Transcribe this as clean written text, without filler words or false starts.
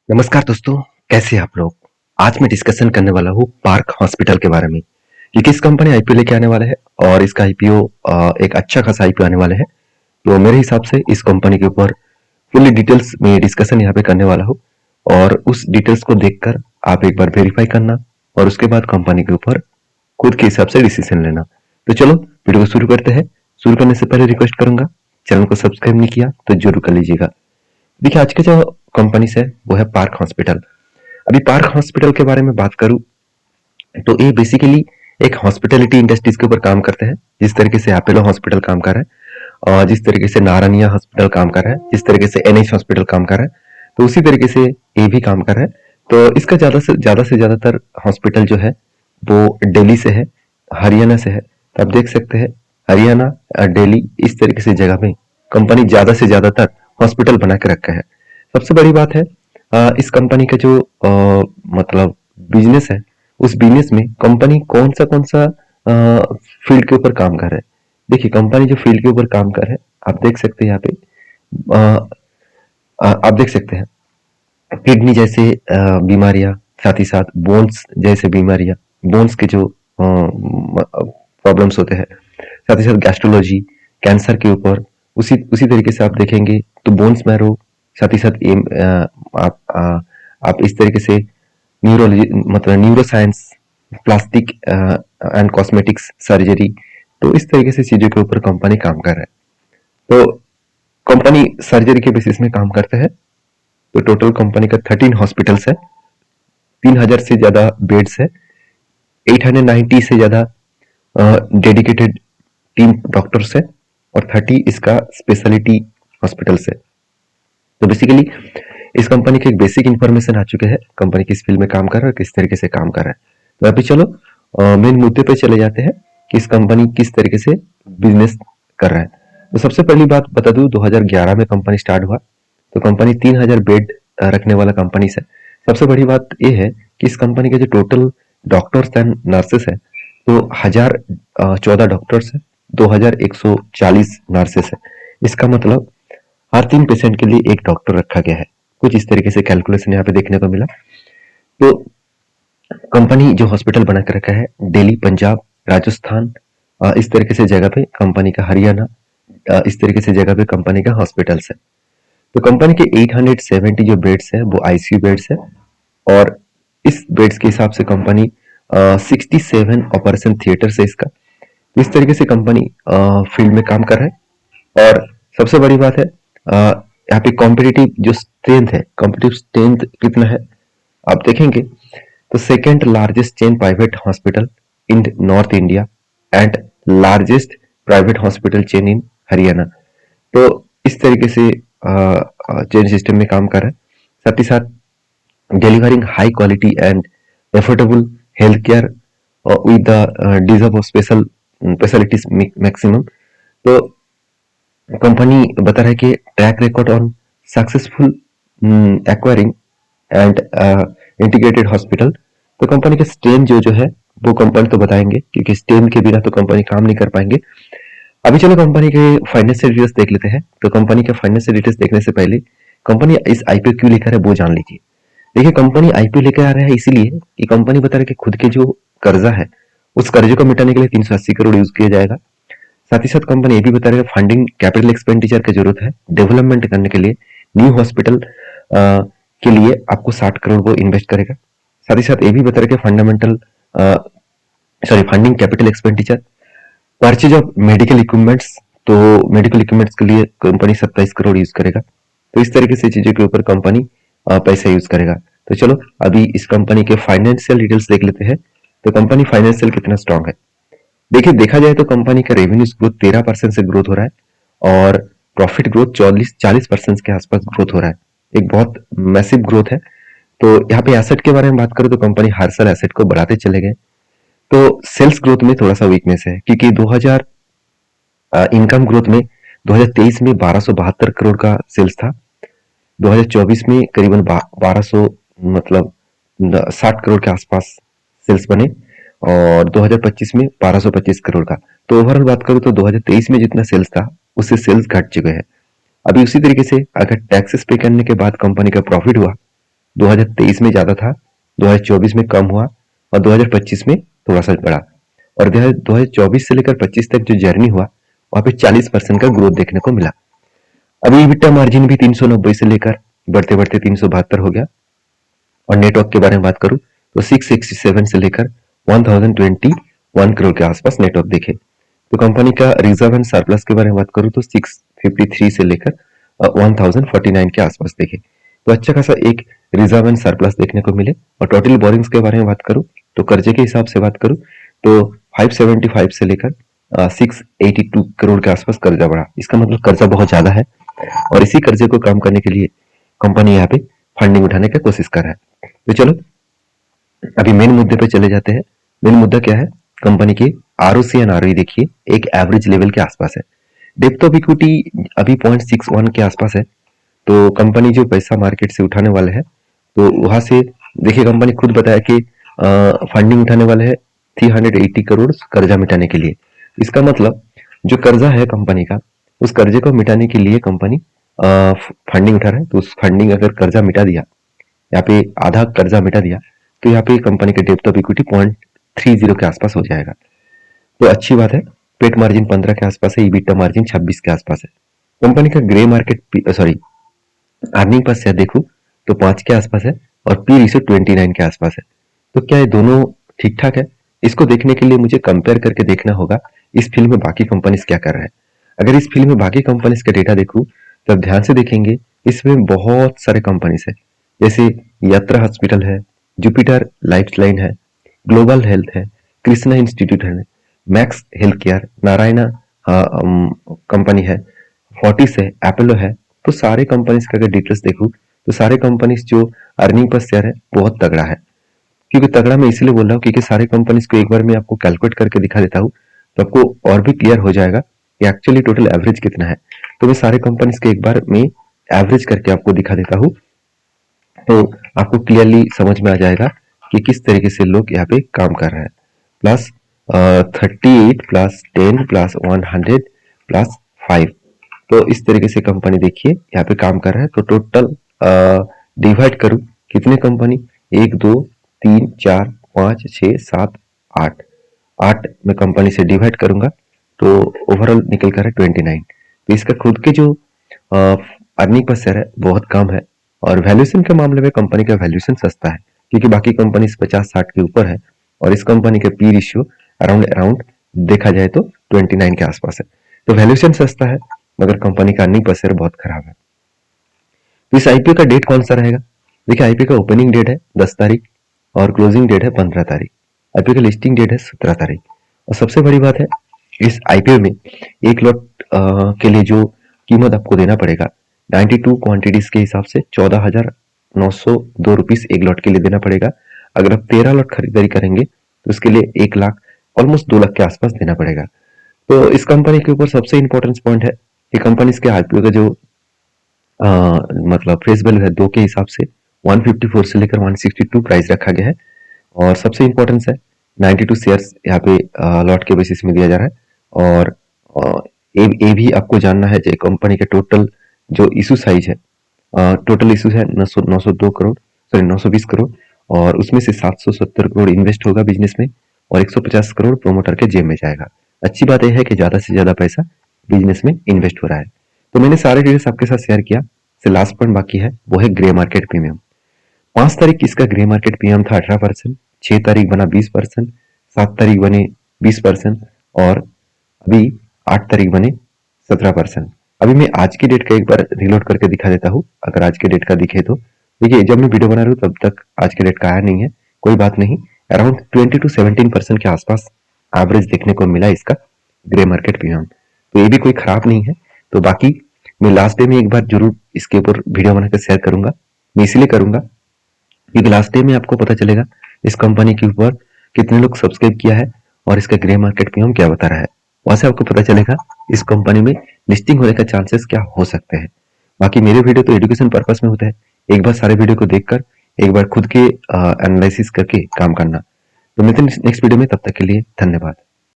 नमस्कार दोस्तों, कैसे हैं आप लोग? आज मैं डिस्कशन करने वाला हूँ पार्क हॉस्पिटल के बारे में। ये किस कंपनी आईपीओ लेके आने वाला है और इसका आईपीओ एक अच्छा खासा आईपीओ आने वाला है। तो मेरे हिसाब से इस कंपनी के ऊपर फुल्ली डिटेल्स में डिस्कशन यहाँ पे करने वाला हूँ और उस डिटेल्स को देखकर आप एक बार वेरीफाई करना और उसके बाद कंपनी के ऊपर खुद के हिसाब से डिसीजन लेना। तो चलो वीडियो को शुरू करते हैं। शुरू करने से पहले रिक्वेस्ट करूंगा, चैनल को सब्सक्राइब नहीं किया तो जरूर कर लीजिएगा। देखिए आज के जो कंपनीज है वो है पार्क हॉस्पिटल। अभी पार्क हॉस्पिटल के बारे में बात करूं तो ये बेसिकली एक हॉस्पिटैलिटी इंडस्ट्रीज के ऊपर काम करते हैं। जिस तरीके से अपोलो हॉस्पिटल काम कर रहा है और जिस तरीके से नारायणिया हॉस्पिटल काम कर रहा है, जिस तरीके से एनएच हॉस्पिटल काम कर रहा है, तो उसी तरीके से ये भी काम कर रहा है। तो इसका ज्यादातर हॉस्पिटल जो है वो दिल्ली से है, हरियाणा से है। तो आप देख सकते हैं हरियाणा दिल्ली इस तरीके से जगह में कंपनी ज्यादा से ज्यादातर हॉस्पिटल बना के रखा है। सबसे बड़ी बात है इस कंपनी का जो मतलब बिजनेस है, उस बिजनेस में कंपनी कौन सा फील्ड के ऊपर काम कर रहा है। देखिए कंपनी जो फील्ड के ऊपर काम कर रहा है, आप देख सकते हैं यहाँ पे अ, आप देख सकते हैं किडनी जैसे बीमारियां, साथ ही साथ बोन्स जैसे बीमारियां, बोन्स के जो प्रॉब्लम्स होते हैं, साथ ही साथ गैस्ट्रोलॉजी, कैंसर के ऊपर उसी उसी तरीके से आप देखेंगे तो बोन्स मैरो, साथ ही साथ आप इस तरीके से न्यूरोलॉजी मतलब neuro science, plastic and cosmetics surgery, तो इस तरीके से चीजों के ऊपर कंपनी काम कर रहा है। तो कंपनी सर्जरी के बेसिस में काम करता है। तो टोटल कंपनी का 13 हॉस्पिटल्स है, 3000 से ज्यादा बेड्स है, 890 से ज्यादा डेडिकेटेड टीम डॉक्टर्स है और 30 इसका स्पेशलिटी हॉस्पिटल्स है। तो बेसिकली इस कंपनी की एक बेसिक इन्फॉर्मेशन आ चुके हैं, कंपनी किस फील्ड में काम कर रहा है, किस तरीके से काम कर रहा है। तो अभी चलो मेन मुद्दे पे चले जाते हैं कि इस कंपनी किस तरीके से बिजनेस कर रहा है। तो सबसे पहली बात बता दूं, 2011 में कंपनी स्टार्ट हुआ। तो कंपनी 3000 बेड रखने वाला कंपनी है। सबसे बड़ी बात यह है कि इस कंपनी के जो टोटल डॉक्टर्स एंड नर्सेस है, तो 1014 डॉक्टर्स है, 2140 नर्सेस है। इसका मतलब हर 3 पेशेंट के लिए एक डॉक्टर रखा गया है। कुछ इस तरीके से कैलकुलेशन यहाँ पे देखने को मिला। तो कंपनी जो हॉस्पिटल बना के रखा है दिल्ली, पंजाब, राजस्थान, इस तरीके से जगह पे कंपनी का हरियाणा, इस तरीके से जगह पे कंपनी का हॉस्पिटल्स है। तो कंपनी के 870 जो बेड्स है वो आईसीयू बेड्स है और इस बेड्स के हिसाब से कंपनी 67 ऑपरेशन थिएटर है इसका। इस तरीके से कंपनी फील्ड में काम कर रहा है। और सबसे बड़ी बात है यहाँ पे कॉम्पिटिटिव जो स्ट्रेंथ है, कॉम्पिटिटिव स्ट्रेंथ कितना है आप देखेंगे तो second largest chain private hospital in north India and largest private hospital chain in Haryana. तो इस तरीके से चेन सिस्टम में काम कर रहा है। साथ ही साथ delivering high quality and affordable health care with the deserve of specialities maximum. तो कंपनी बता रहा है कि track record on successful acquiring and integrated hospital. तो कंपनी का स्ट्रेन जो है वो कंपनी तो बताएंगे, क्योंकि स्ट्रेन के बिना तो कंपनी काम नहीं कर पाएंगे। अभी चलो कंपनी के फाइनेंशियल डिटेल्स देख लेते हैं। तो कंपनी के फाइनेंशियल डिटेल्स देखने से पहले कंपनी इस आईपीओ क्यों लेकर है वो जान लीजिए। देखिए कंपनी आईपीओ लेकर आ रहा है इसीलिए कि कंपनी बता रहा है कि खुद के जो कर्जा है उस कर्जे को मिटाने के लिए 380 करोड़ यूज किया जाएगा। साथ ही साथ कंपनी ये भी बता रही है फंडिंग कैपिटल एक्सपेंडिचर की जरूरत है डेवलपमेंट करने के लिए। न्यू हॉस्पिटल के लिए आपको 60 करोड़ वो इन्वेस्ट करेगा। साथ ही साथ ये भी बता रहे कि funding capital expenditure, purchase of medical equipments, तो मेडिकल इक्विपमेंट्स के लिए कंपनी 27 करोड़ यूज करेगा। तो इस तरीके से चीजों के ऊपर कंपनी पैसा यूज करेगा। तो चलो अभी इस कंपनी के फाइनेंशियल डिटेल्स देख लेते हैं। तो कंपनी फाइनेंशियल कितना स्ट्रांग है। देखिए देखा जाए तो कंपनी का रेवेन्यूज ग्रोथ 13% से ग्रोथ हो रहा है और प्रॉफिट ग्रोथ 40% के आसपास ग्रोथ हो रहा है। एक बहुत मैसिव ग्रोथ है। तो यहाँ पे एसेट के बारे में बात करें तो कंपनी हर साल एसेट को बढ़ाते चले गए। तो सेल्स ग्रोथ में थोड़ा सा वीकनेस है, क्योंकि 2000 इनकम ग्रोथ में 2023 में 1272 करोड़ का सेल्स था, 2024 में करीबन 1200 मतलब 60 करोड़ के आसपास सेल्स बने और 2025 में 1225 करोड़ का। तो ओवरऑल बात करूं तो 2023 में जितना सेल्स था उससे सेल्स घट चुके हैं। अभी उसी तरीके से अगर टैक्सेस पे करने के बाद कंपनी का प्रॉफिट हुआ 2023 में ज्यादा था, 2024 में कम हुआ और 2025 में थोड़ा सा बढ़ा। और 2024 से लेकर 25 तक जो जर्नी हुआ वहां पे 40% का ग्रोथ देखने को मिला। अभी EBITDA मार्जिन भी 390 से लेकर बढ़ते बढ़ते 372 हो गया। और नेटवर्क के बारे में बात करूं तो 667 से लेकर 1021 करोड़ के आसपास नेटवर्क देखे। तो कंपनी का रिजर्व एंड सरप्लस के बारे में बात करूं तो 653 से लेकर 1049 के आसपास देखे। तो अच्छा खासा एक रिजर्व एंड सरप्लस देखने को मिले। और टोटल बोरिंग्स के बारे में बात करूं तो कर्जे के हिसाब से बात करूं तो 575 से लेकर 682 करोड़ के आसपास कर्जा बढ़ा। इसका मतलब कर्जा बहुत ज्यादा है और इसी कर्जे को कम करने के लिए कंपनी यहाँ पे फंडिंग उठाने की कोशिश कर रहा है। तो चलो अभी मेन मुद्दे पे चले जाते हैं। मेन मुद्दा क्या है, कंपनी की आरओसी एंड आरओई देखिए एक एवरेज लेवल के आसपास है। डेप्थ ऑफ इक्विटी अभी 0.61 के आसपास है। तो कंपनी जो पैसा मार्केट से उठाने वाले है तो वहां से देखिए कंपनी खुद बताया कि फंडिंग उठाने वाले है 380 करोड़ कर्जा मिटाने के लिए। इसका मतलब जो कर्जा है कंपनी का उस कर्जे को मिटाने के लिए कंपनी फंडिंग उठा रहा है। तो उस फंडिंग अगर कर्जा मिटा दिया, यहाँ पे आधा कर्जा मिटा दिया तो यहाँ पे कंपनी के डेप्थ ऑफ इक्विटी 0.30 के आसपास हो जाएगा। तो अच्छी बात है। पेट मार्जिन 15 के आसपास है, ईबिटा मार्जिन 26 के आसपास है। कंपनी का grey market sorry earning per share देखूं तो 5 के आसपास है और पी रेशियो 29 के आसपास है। तो क्या ये दोनों ठीक ठाक है? इसको देखने के लिए मुझे कंपेयर करके देखना होगा इस फील्ड में बाकी कंपनीज क्या कर रहे हैं। अगर इस फील्ड में बाकी कंपनीज का डेटा देखूं तो आप ध्यान से देखेंगे इसमें बहुत सारे कंपनीज है, जैसे यात्रा हॉस्पिटल है, जुपिटर लाइफलाइन है, ग्लोबल हेल्थ है, कृष्णा इंस्टीट्यूट है, max health care, Narayana company है, फोर्टिस है, एपोलो है। तो सारे कंपनीज का अगर डिटेल्स देखूं तो सारे कंपनीज जो अर्निंग पर शेयर है बहुत तगड़ा है। क्योंकि तगड़ा मैं इसलिए बोल रहा हूँ क्योंकि सारे कंपनीज को एक बार मैं आपको कैलकुलेट करके दिखा देता हूँ तो आपको और भी क्लियर हो जाएगा कि एक्चुअली टोटल एवरेज कितना है। तो मैं सारे कंपनीज के एक बार में एवरेज करके आपको दिखा देता हूँ तो आपको क्लियरली समझ में आ जाएगा कि किस तरीके से लोग यहाँ पे काम कर रहे हैं। प्लस 38 प्लस 10 प्लस 100 प्लस 5, तो इस तरीके से कंपनी देखिए यहाँ पे काम कर रहा है। तो टोटल डिवाइड करूं कितने कंपनी, 1 2 3 4 5 6 7 8, 8 में कंपनी से डिवाइड करूंगा तो ओवरऑल निकल कर है 29। तो इसका खुद के जो अर्निंग पर शेयर है बहुत कम है। और वैल्यूएशन के मामले में कंपनी का वैल्यूएशन सस्ता है क्योंकि बाकी कंपनी 50-60 के ऊपर है और इस कंपनी के पी रेशियो अराउंड देखा जाए तो 29 के आसपास है। तो वैल्यूएशन सस्ता है मगर कंपनी का अर्निंग पर शेयर बहुत खराब है। तो इस आईपीओ का डेट कौन सा रहेगा? देखिए आईपीओ का ओपनिंग डेट है 10 तारीख और क्लोजिंग डेट है 15 तारीख। आईपीओ का लिस्टिंग डेट है 17 तारीख। और सबसे बड़ी बात है इस आईपीओ में एक लॉट के लिए जो कीमत आपको देना पड़ेगा 92 क्वांटिटीज के हिसाब से 14,902 रुपीज एक लॉट के लिए देना पड़ेगा। अगर आप 13 लॉट खरीदारी करेंगे तो उसके लिए 1 लाख ऑलमोस्ट 2 लाख के आसपास देना पड़ेगा। तो इस कंपनी के ऊपर सबसे इंपॉर्टेंट पॉइंट है कि कंपनी के आईपीओ का जो मतलब फेस वैल्यू है 2 के हिसाब से 154 से लेकर 162 प्राइस रखा गया है। और सबसे इंपॉर्टेंस है 92 शेयर्स यहाँ पे लॉट के बेसिस में दिया जा रहा है। और ये भी आपको जानना है जो कंपनी के टोटल जो इशू साइज है, टोटल इशू है 902 करोड़ सॉरी 920 करोड़ और उसमें से 770 करोड़ इन्वेस्ट होगा बिजनेस में और 150 करोड़ प्रोमोटर के जेब में जाएगा। अच्छी बात यह है कि ज्यादा से ज्यादा पैसा बिजनेस में इन्वेस्ट हो रहा है। तो मैंने सारे डिटेल्स आपके साथ शेयर किया। से लास्ट पॉइंट बाकी है वो है ग्रे मार्केट प्रीमियम। 5 तारीख इसका ग्रे मार्केट प्रीमियम था 18%, 6 तारीख बना 20%, 7 तारीख बने 20% और अभी 8 तारीख बने 17%। अभी मैं आज की डेट का एक बार रिलोड करके दिखा देता हूँ अगर आज के डेट का दिखे तो। देखिए जब मैं वीडियो बना रहा हूँ तब तक आज के डेट का आया नहीं है, कोई बात नहीं। अराउंड 20 to 17% के आसपास एवरेज देखने को मिला इसका ग्रे मार्केट प्रीमियम। तो ये भी कोई खराब नहीं है। तो बाकी मैं लास्ट डे में एक बार जरूर इसके ऊपर वीडियो बनाकर शेयर करूंगा। मैं इसलिए करूंगा क्योंकि लास्ट डे में आपको पता चलेगा इस कंपनी के ऊपर कितने लोग सब्सक्राइब किया है और इसका ग्रे मार्केट प्रीमियम क्या बता रहा है। वहां से आपको पता चलेगा इस कंपनी में लिस्टिंग होने का चांसेस क्या हो सकते हैं। बाकी मेरे वीडियो तो एजुकेशन पर्पस में होता है, एक बार सारे वीडियो को देखकर एक बार खुद के एनालिसिस करके काम करना। तो मिलते हैं नेक्स्ट वीडियो में, तब तक के लिए धन्यवाद।